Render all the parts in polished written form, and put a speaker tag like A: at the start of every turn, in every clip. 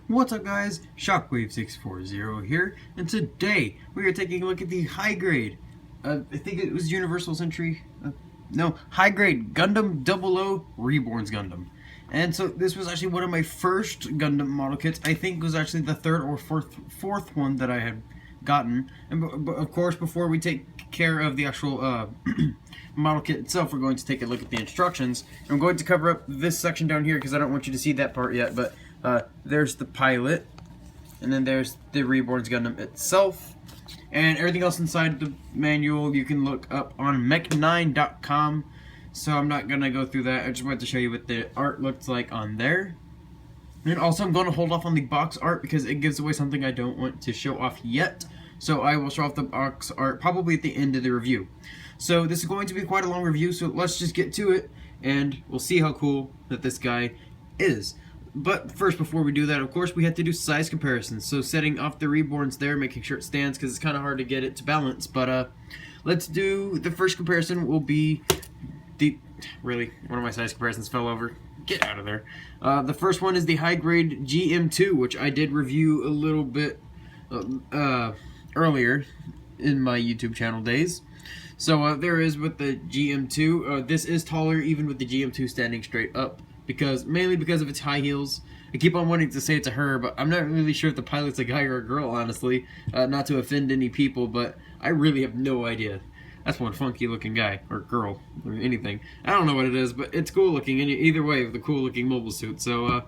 A: What's up guys, Shockwave640 here, and today we are taking a look at the high grade, I think it was Universal Century, high grade Gundam 00 Reborns Gundam. And so this was actually one of my first Gundam model kits. I think it was actually the third or fourth one that I had gotten. And but of course, before we take care of the actual model kit itself, we're going to take a look at the instructions. I'm going to cover up this section down here because I don't want you to see that part yet, but there's the pilot, and then there's the Reborns Gundam itself, and everything else inside the manual you can look up on mech9.com, so I'm not going to go through that. I just wanted to show you what the art looks like on there. And also I'm going to hold off on the box art because it gives away something I don't want to show off yet, so I will show off the box art probably at the end of the review. So this is going to be quite a long review, so let's just get to it, and we'll see how cool that this guy is. But first, before we do that, of course, we have to do size comparisons. So setting off the Reborns there, making sure it stands, because it's kind of hard to get it to balance. But let's do the first comparison. Will be the one of my size comparisons fell over. Get out of there. The first one is the high grade GM2, which I did review a little bit earlier in my YouTube channel days. So there is with the GM2. This is taller even with the GM2 standing straight up, mainly because of its high heels. I keep on wanting to say it's a her, but I'm not really sure if the pilot's a guy or a girl, honestly. Not to offend any people, but I really have no idea. That's one funky looking guy, or girl, or anything. I don't know what it is, but it's cool looking, and either way, with the cool looking mobile suit. So,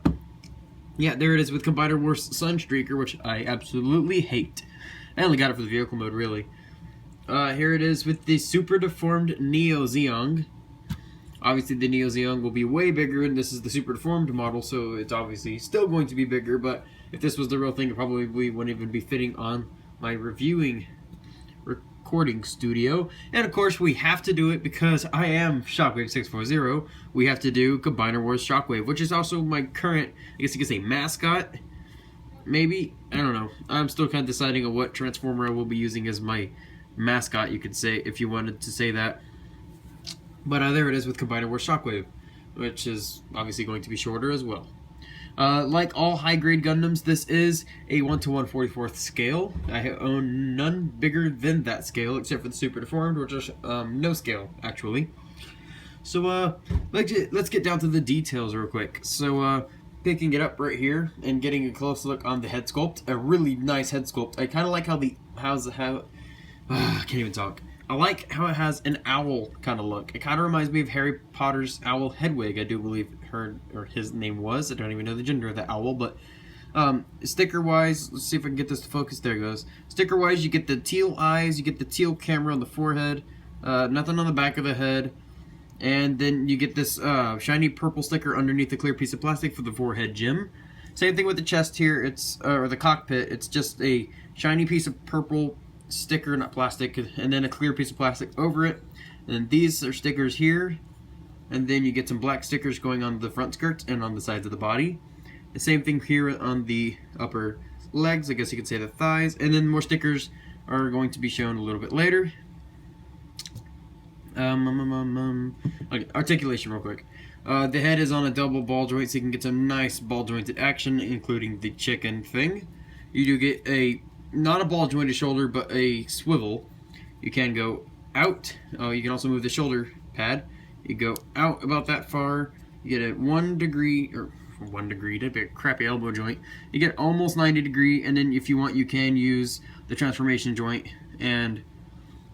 A: yeah, there it is with Combiner Wars Sunstreaker, which I absolutely hate. I only got it for the vehicle mode, really. Here it is with the super deformed Neo Zeong. Obviously the Neo Zeong will be way bigger, and this is the super deformed model, so it's obviously still going to be bigger, but if this was the real thing, it probably wouldn't even be fitting on my recording studio. And of course we have to do it because I am Shockwave640. We have to do Combiner Wars Shockwave, which is also my current, I guess you could say, mascot, maybe? I don't know. I'm still kind of deciding on what Transformer I will be using as my mascot, you could say, if you wanted to say that. But there it is with Combiner Wars Shockwave, which is obviously going to be shorter as well. Like all high-grade Gundams, this is a 1:144th scale. I own none bigger than that scale, except for the Super Deformed, which is no scale, actually. So let's get down to the details real quick. So picking it up right here and getting a close look on the head sculpt, a really nice head sculpt. I kind of like how I can't even talk. I like how it has an owl kind of look. It kind of reminds me of Harry Potter's owl Hedwig, I do believe his name was. I don't even know the gender of the owl, but sticker-wise, let's see if I can get this to focus. There it goes. Sticker-wise, you get the teal eyes, you get the teal camera on the forehead, nothing on the back of the head, and then you get this shiny purple sticker underneath the clear piece of plastic for the forehead gem. Same thing with the chest here, or the cockpit. It's just a shiny piece of purple sticker, not plastic, and then a clear piece of plastic over it. And these are stickers here, and then you get some black stickers going on the front skirts and on the sides of the body. The same thing here on the upper legs, I guess you could say the thighs, and then more stickers are going to be shown a little bit later. Okay, articulation real quick. The head is on a double ball joint, so you can get some nice ball jointed action, including the chicken thing. You do get not a ball jointed shoulder, but a swivel. You can go out. You can also move the shoulder pad. You go out about that far. You get a 1 degree, that'd be a crappy elbow joint. You get almost 90 degree, and then if you want, you can use the transformation joint and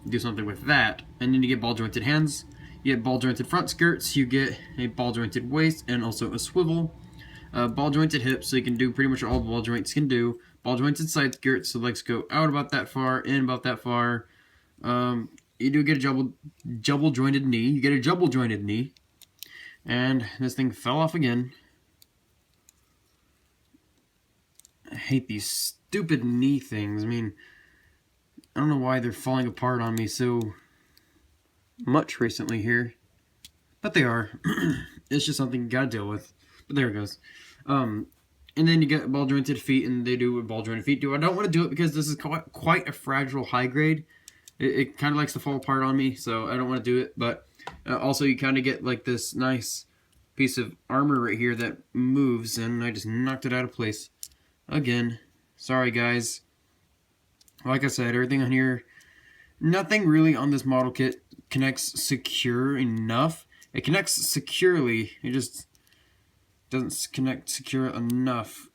A: do something with that. And then you get ball jointed hands. You get ball jointed front skirts. You get a ball jointed waist and also a swivel. Ball jointed hips, so you can do pretty much all ball joints can do. Ball jointed side skirts, so legs go out about that far, in about that far. You do get a double jointed knee. You get a double jointed knee. And this thing fell off again. I hate these stupid knee things. I mean, I don't know why they're falling apart on me so much recently here. But they are. It's just something you gotta deal with. But there it goes. And then you get ball jointed feet, and they do what ball jointed feet do. I don't want to do it because this is quite a fragile high grade. It kind of likes to fall apart on me, so I don't want to do it. But also, you kind of get like this nice piece of armor right here that moves, and I just knocked it out of place. again. Sorry guys. Like I said, everything on here, nothing really on this model kit connects secure enough. It connects securely, it just doesn't connect secure enough.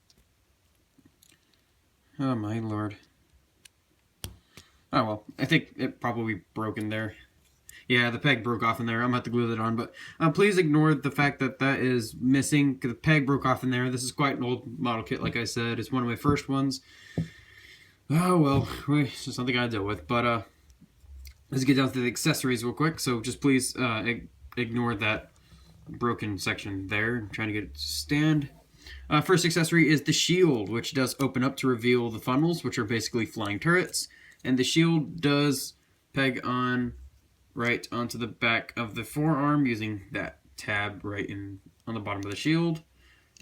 A: Oh my lord. Oh well, I think it probably broke in there. Yeah, the peg broke off in there. I'm gonna have to glue that on, but please ignore the fact that that is missing, because the peg broke off in there. This is quite an old model kit, like I said. It's one of my first ones. Oh well, it's just something I deal with. But let's get down to the accessories real quick. So just please ignore that broken section there. I'm trying to get it to stand. First accessory is the shield, which does open up to reveal the funnels, which are basically flying turrets. And the shield does peg on right onto the back of the forearm using that tab right on the bottom of the shield.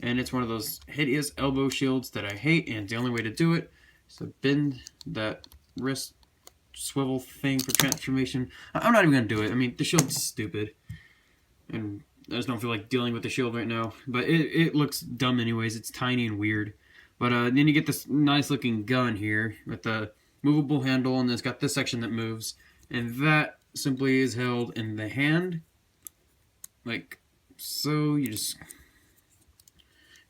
A: And it's one of those hideous elbow shields that I hate, and the only way to do it is to bend that wrist swivel thing for transformation. I'm not even going to do it. I mean, the shield's stupid, and I just don't feel like dealing with the shield right now. But it looks dumb anyways. It's tiny and weird. But then you get this nice looking gun here with the movable handle, and it's got this section that moves, and that simply is held in the hand like so. You just,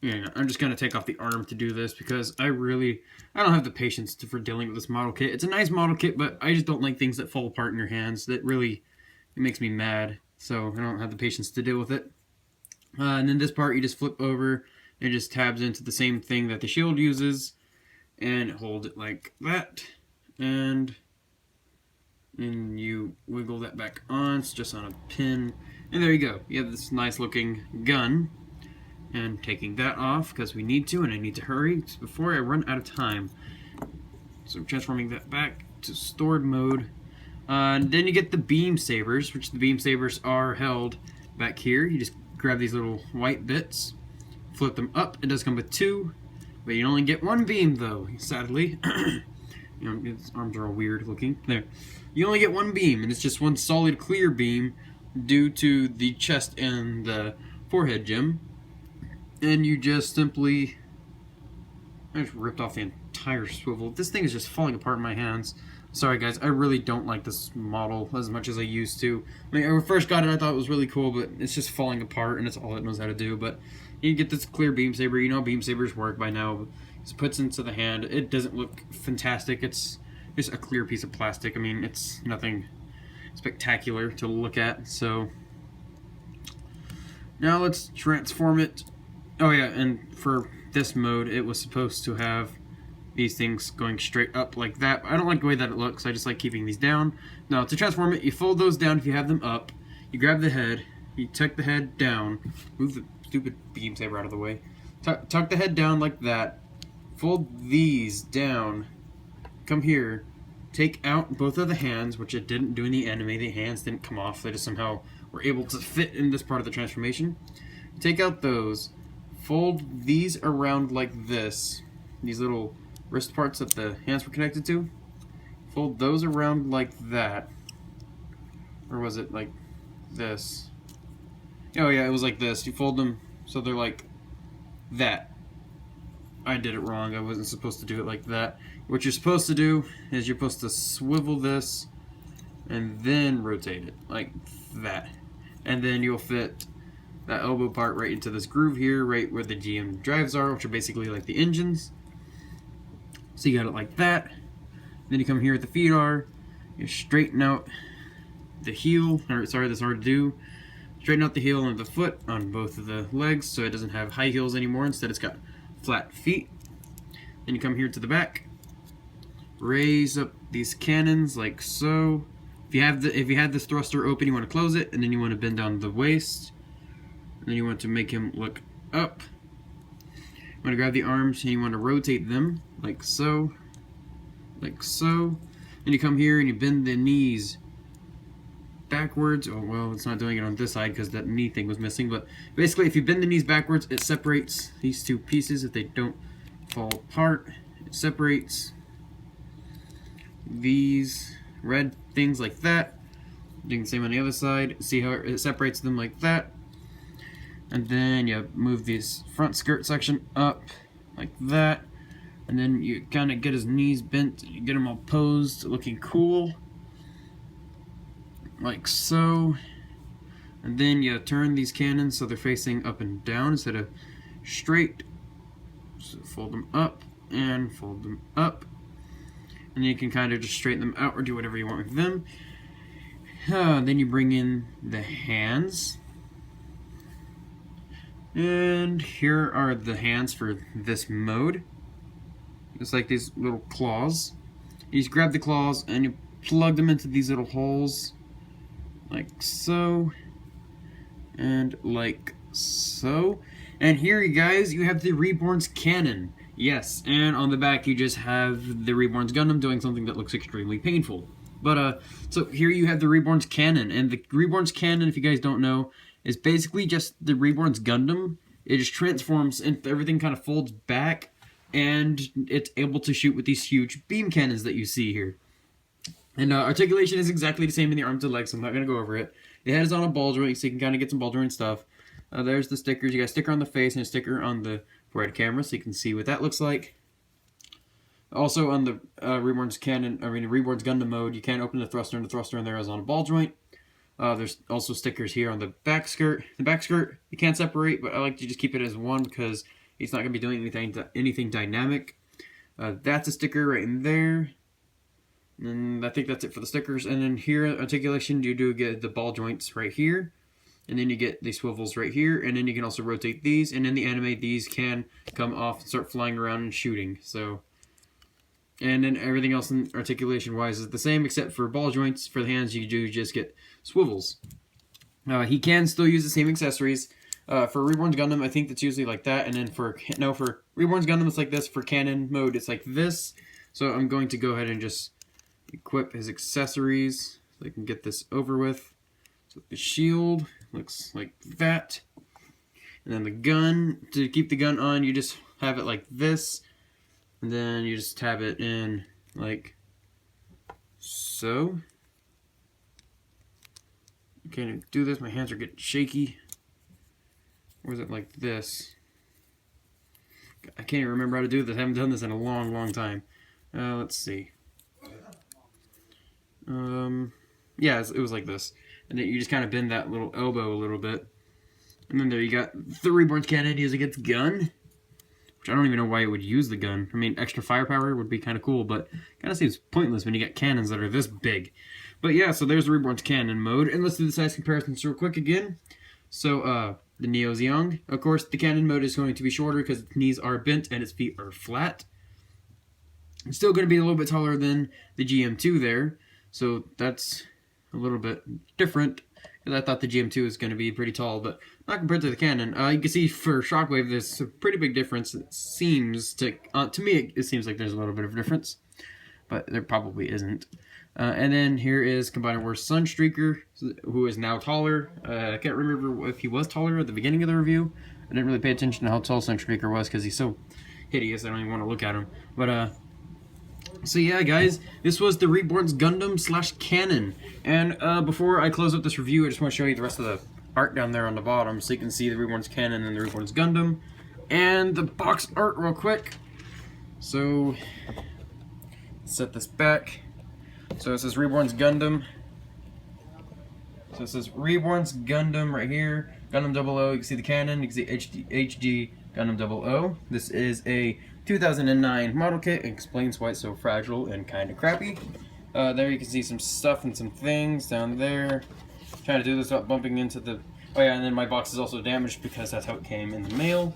A: yeah, I'm just gonna take off the arm to do this because I don't have the patience for dealing with this model kit. It's a nice model kit, but I just don't like things that fall apart in your hands. That really, it makes me mad, so I don't have the patience to deal with it. And then this part you just flip over, it just tabs into the same thing that the shield uses, and hold it like that, and you wiggle that back on. It's just on a pin, and there you go. You have this nice looking gun. And taking that off because we need to, and I need to hurry before I run out of time. So I'm transforming that back to stored mode. And then you get the beam sabers, which the beam sabers are held back here. You just grab these little white bits, flip them up. It does come with two, but you only get one beam though, sadly. You know, his arms are all weird looking. There. You only get one beam, and it's just one solid clear beam due to the chest and the forehead gem. And you just simply, I just ripped off the entire swivel. This thing is just falling apart in my hands. Sorry guys, I really don't like this model as much as I used to. I mean, when I first got it, I thought it was really cool, but it's just falling apart, and it's all it knows how to do. But you get this clear beam saber. You know how beam sabers work by now. It puts into the hand. It doesn't look fantastic. It's just a clear piece of plastic. I mean, it's nothing spectacular to look at. So now let's transform it. Oh yeah, and for this mode, it was supposed to have these things going straight up like that. I don't like the way that it looks. I just like keeping these down. Now, to transform it, you fold those down if you have them up. You grab the head. You tuck the head down. Move the stupid beam saber out of the way. Tuck the head down like that. Fold these down. Come here. Take out both of the hands, which it didn't do in the anime. The hands didn't come off. They just somehow were able to fit in this part of the transformation. Take out those. Fold these around like this. These little wrist parts that the hands were connected to. Fold those around like that. Or was it like this? Oh yeah, it was like this. You fold them so they're like that. I did it wrong. I wasn't supposed to do it like that. What you're supposed to do is you're supposed to swivel this and then rotate it like that. And then you'll fit that elbow part right into this groove here, right where the GM drives are, which are basically like the engines. So you got it like that. Then you come here where the feet are. You straighten out the heel, or sorry, that's hard to do. Straighten out the heel and the foot on both of the legs so it doesn't have high heels anymore. Instead, it's got flat feet. Then you come here to the back. Raise up these cannons like so. If you had this thruster open, you want to close it, and then you want to bend down the waist. And then you want to make him look up. You want to grab the arms and you want to rotate them like so. Like so. And you come here and you bend the knees backwards. Oh, well, it's not doing it on this side because that knee thing was missing. But basically, if you bend the knees backwards, it separates these two pieces if they don't fall apart. It separates these red things like that. Doing the same on the other side. See how it separates them like that. And then you move this front skirt section up like that. And then you kind of get his knees bent, you get him all posed, looking cool, like so. And then you turn these cannons so they're facing up and down instead of straight. So fold them up and fold them up. And then you can kind of just straighten them out or do whatever you want with them. Then you bring in the hands. And here are the hands for this mode. It's like these little claws. You just grab the claws and you plug them into these little holes. Like so. And like so. And here, you guys, you have the Reborns cannon. Yes, and on the back you just have the Reborns Gundam doing something that looks extremely painful. But, so here you have the Reborns cannon. And the Reborns cannon, if you guys don't know, is basically just the Reborns Gundam. It just transforms and everything kind of folds back. And it's able to shoot with these huge beam cannons that you see here. And articulation is exactly the same in the arms and legs, so I'm not going to go over it. The head is on a ball joint, so you can kind of get some ball joint stuff. There's the stickers. You got a sticker on the face and a sticker on the forehead camera, so you can see what that looks like. Also on the Reborns Gundam mode, you can't open the thruster, and the thruster in there is on a ball joint. There's also stickers here on the back skirt. The back skirt you can't separate, but I like to just keep it as one because it's not going to be doing anything dynamic. That's a sticker right in there. And I think that's it for the stickers. And then here, articulation, you do get the ball joints right here. And then you get the swivels right here. And then you can also rotate these. And in the anime, these can come off and start flying around and shooting. So, and then everything else in articulation-wise is the same, except for ball joints. For the hands, you do just get swivels. He can still use the same accessories. For Reborns Gundam, I think that's usually like that. And then for Reborns Gundam, it's like this. For cannon mode, it's like this. So I'm going to go ahead and just equip his accessories so I can get this over with. So the shield looks like that. And then the gun, to keep the gun on, you just have it like this. And then you just have it in like so. I can't even do this, my hands are getting shaky. Or is it like this? I can't even remember how to do this. I haven't done this in a long, long time. Let's see. Yeah, it was like this. And then you just kind of bend that little elbow a little bit. And then there you got the Reborns cannon using its gun. Which I don't even know why it would use the gun. I mean, extra firepower would be kind of cool, but kind of seems pointless when you got cannons that are this big. But yeah, so there's the Reborns cannon mode. And let's do the size comparisons real quick again. So, the Neo's young. Of course, the cannon mode is going to be shorter because its knees are bent and its feet are flat. It's still going to be a little bit taller than the GM2 there. So that's a little bit different. Because I thought the GM2 was going to be pretty tall, but not compared to the cannon. You can see for Shockwave, there's a pretty big difference. It seems to me, it seems like there's a little bit of a difference, but there probably isn't. And then here is Combiner Wars Sunstreaker, who is now taller. I can't remember if he was taller at the beginning of the review. I didn't really pay attention to how tall Sunstreaker was because he's so hideous. I don't even want to look at him. But so yeah, guys, this was the Reborns Gundam / Cannon. And before I close up this review, I just want to show you the rest of the art down there on the bottom, so you can see the Reborns Cannon and the Reborns Gundam, and the box art real quick. So set this back. So it says Reborns Gundam. So it says Reborns Gundam right here. Gundam 00. You can see the cannon. You can see HG Gundam 00. This is a 2009 model kit. It explains why it's so fragile and kind of crappy. There you can see some stuff and some things down there. Trying to do this without bumping into the... Oh yeah, and then my box is also damaged because that's how it came in the mail.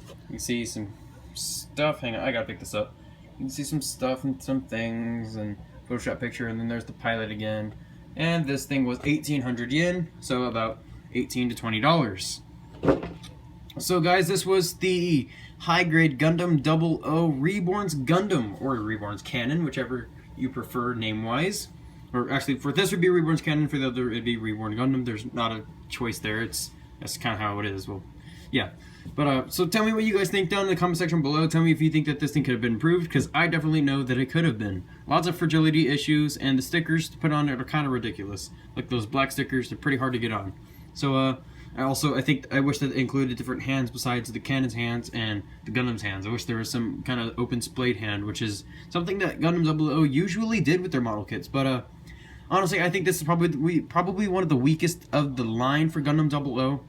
A: You can see some stuff. Hang on, I gotta pick this up. You can see some stuff and some things and Photoshop picture, and then there's the pilot again. And this thing was 1,800 yen, so about $18 to $20. So guys, this was the high-grade Gundam 00 Reborns Gundam, or Reborns Cannon, whichever you prefer name-wise. Or actually, for this would be Reborns Cannon, for the other it'd be Reborn Gundam. There's not a choice there. That's kind of how it is. Well, yeah. But so tell me what you guys think down in the comment section below. Tell me if you think that this thing could have been improved, because I definitely know that it could have been. Lots of fragility issues, and the stickers to put on it are kind of ridiculous. Like those black stickers, they're pretty hard to get on. So I think I wish that it included different hands besides the cannon's hands and the Gundam's hands. I wish there was some kind of open splayed hand, which is something that Gundam 00 usually did with their model kits. But honestly, I think this is probably one of the weakest of the line for Gundam 00.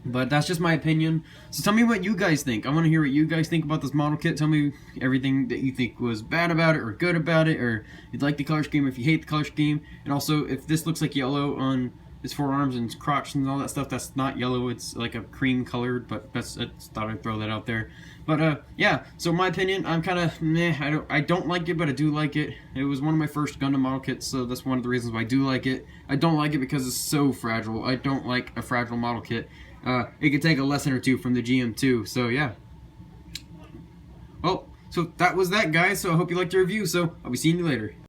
A: But that's just my opinion. So tell me what you guys think. I want to hear what you guys think about this model kit. Tell me everything that you think was bad about it or good about it, or if you like the color scheme, if you hate the color scheme. And also, if this looks like yellow on his forearms and his crotch and all that stuff, that's not yellow. It's like a cream colored, but I thought I'd throw that out there. But yeah, so my opinion, I'm kind of meh. I don't like it, but I do like it. It was one of my first Gundam model kits, so that's one of the reasons why I do like it. I don't like it because it's so fragile. I don't like a fragile model kit. It could take a lesson or two from the GM2, so yeah. Well, so that was that, guys, so I hope you liked the review, so I'll be seeing you later.